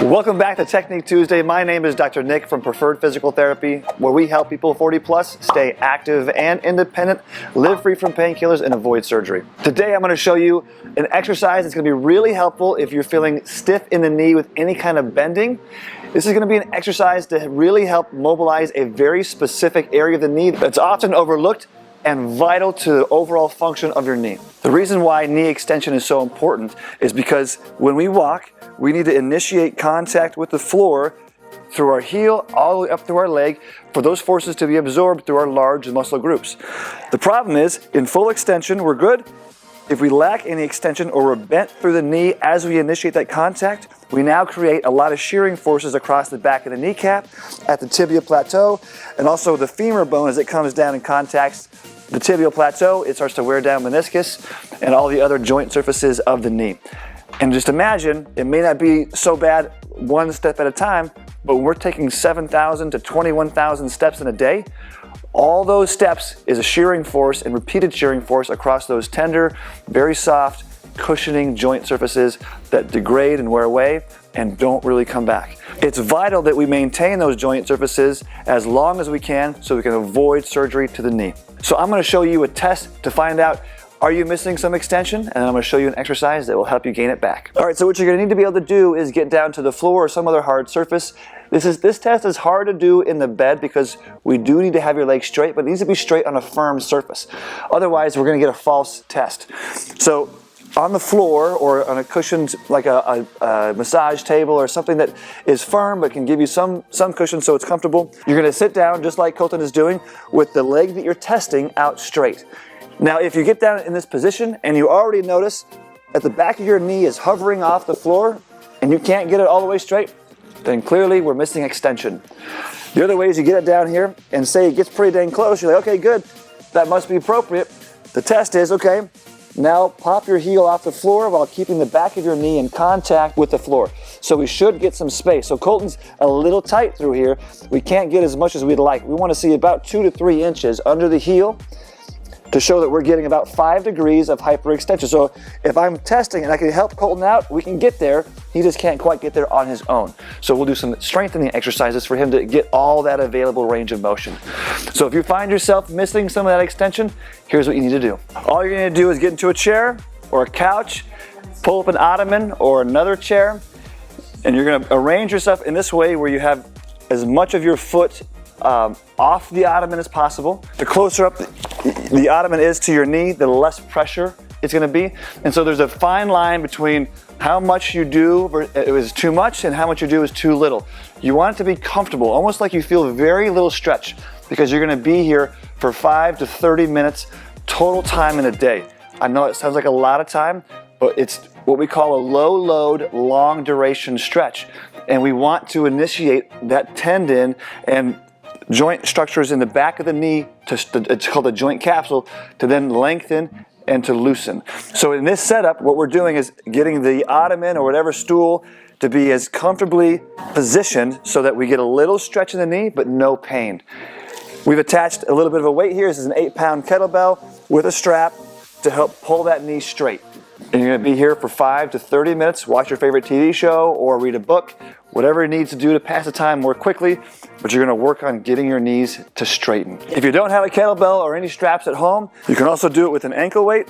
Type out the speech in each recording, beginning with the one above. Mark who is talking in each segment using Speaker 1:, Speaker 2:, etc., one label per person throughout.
Speaker 1: Welcome back to Technique Tuesday. My name is Dr. Nick from Preferred Physical Therapy, where we help people 40 plus stay active and independent, live free from painkillers, and avoid surgery. Today I'm going to show you an exercise that's going to be really helpful if you're feeling stiff in the knee with any kind of bending. This is going to be an exercise to really help mobilize a very specific area of the knee that's often overlooked and vital to the overall function of your knee. The reason why knee extension is so important is because when we walk, we need to initiate contact with the floor through our heel all the way up through our leg for those forces to be absorbed through our large muscle groups. The problem is, in full extension, we're good. If we lack any extension or we're bent through the knee as we initiate that contact, we now create a lot of shearing forces across the back of the kneecap, at the tibia plateau, and also the femur bone as it comes down and contacts the tibial plateau. It starts to wear down meniscus and all the other joint surfaces of the knee. And just imagine, it may not be so bad one step at a time, but when we're taking 7,000 to 21,000 steps in a day, all those steps is a shearing force and repeated shearing force across those tender, very soft, cushioning joint surfaces that degrade and wear away and don't really come back. It's vital that we maintain those joint surfaces as long as we can so we can avoid surgery to the knee. So I'm going to show you a test to find out, are you missing some extension? And then I'm going to show you an exercise that will help you gain it back. All right, so what you're going to need to be able to do is get down to the floor or some other hard surface. This test is hard to do in the bed because we do need to have your legs straight, but it needs to be straight on a firm surface. Otherwise, we're going to get a false test. So on the floor or on a cushioned, like a massage table or something that is firm but can give you some cushion so it's comfortable, you're going to sit down just like Colton is doing with the leg that you're testing out straight. Now, if you get down in this position and you already notice that the back of your knee is hovering off the floor and you can't get it all the way straight, then clearly we're missing extension. The other way is you get it down here and say it gets pretty dang close. You're like, okay, good, that must be appropriate. The test is, okay, now pop your heel off the floor while keeping the back of your knee in contact with the floor. So we should get some space. So Colton's a little tight through here. We can't get as much as we'd like. We want to see about 2 to 3 inches under the heel to show that we're getting about 5 degrees of hyperextension. So if I'm testing and I can help Colton out, we can get there. He just can't quite get there on his own. So we'll do some strengthening exercises for him to get all that available range of motion. So if you find yourself missing some of that extension, here's what you need to do. All you're gonna do is get into a chair or a couch, pull up an ottoman or another chair, and you're gonna arrange yourself in this way where you have as much of your foot off the ottoman as possible. The closer up the ottoman is to your knee, the less pressure it's going to be. And so there's a fine line between how much you do is too much and how much you do is too little. You want it to be comfortable, almost like you feel very little stretch, because you're going to be here for 5 to 30 minutes total time in a day. I know it sounds like a lot of time, but it's what we call a low load, long duration stretch. And we want to initiate that tendon and joint structures in the back of the knee, it's called a joint capsule, to then lengthen and to loosen. So in this setup, what we're doing is getting the ottoman or whatever stool to be as comfortably positioned so that we get a little stretch in the knee, but no pain. We've attached a little bit of a weight here. This is an 8-pound kettlebell with a strap to help pull that knee straight. And you're gonna be here for 5 to 30 minutes, watch your favorite TV show or read a book, whatever it needs to do to pass the time more quickly, but you're gonna work on getting your knees to straighten. If you don't have a kettlebell or any straps at home, you can also do it with an ankle weight.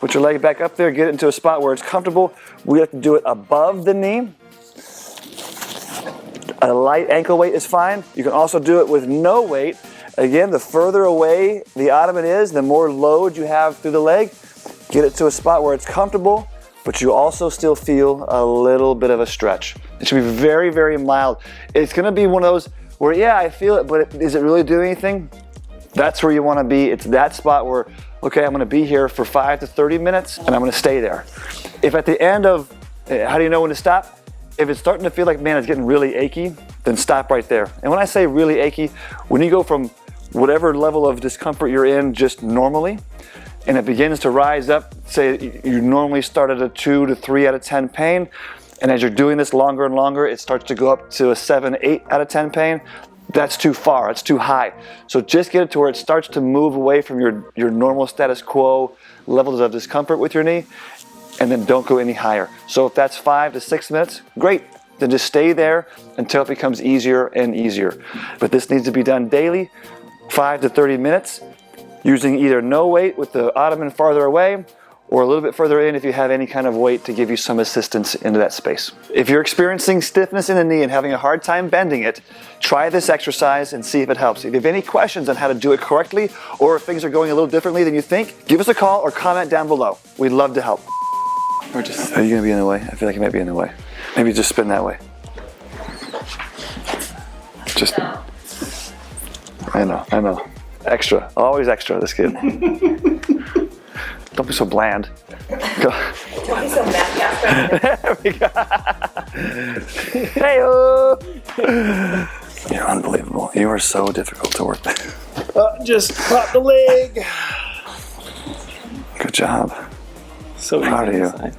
Speaker 1: Put your leg back up there, get it into a spot where it's comfortable. We have to do it above the knee. A light ankle weight is fine. You can also do it with no weight. Again, the further away the ottoman is, the more load you have through the leg. Get it to a spot where it's comfortable, but you also still feel a little bit of a stretch. It should be very, very mild. It's gonna be one of those where, yeah, I feel it, but is it really doing anything? That's where you wanna be. It's that spot where, okay, I'm gonna be here for 5 to 30 minutes and I'm gonna stay there. If at the end of, how do you know when to stop? If it's starting to feel like, man, it's getting really achy, then stop right there. And when I say really achy, when you go from whatever level of discomfort you're in just normally, and it begins to rise up, say you normally start at a 2 to 3 out of 10 pain, and as you're doing this longer and longer, it starts to go up to a 7, 8 out of 10 pain. That's too far, it's too high. So just get it to where it starts to move away from your normal status quo levels of discomfort with your knee, and then don't go any higher. So if that's 5 to 6 minutes, great. then just stay there until it becomes easier and easier. But this needs to be done daily, 5 to 30 minutes, using either no weight with the ottoman farther away, or a little bit further in if you have any kind of weight to give you some assistance into that space. If you're experiencing stiffness in the knee and having a hard time bending it, try this exercise and see if it helps. If you have any questions on how to do it correctly, or if things are going a little differently than you think, give us a call or comment down below. We'd love to help. Are you gonna be in the way? I feel like you might be in the way. Maybe just spin that way. Just, I know. Extra, always extra, this kid. Don't be so bland. Go.
Speaker 2: Don't be so mad.
Speaker 1: There we go. Hey-oh. You're unbelievable. You are so difficult to work with.
Speaker 3: Just pop the leg.
Speaker 1: Good job.
Speaker 3: So
Speaker 1: proud of you.
Speaker 3: inside.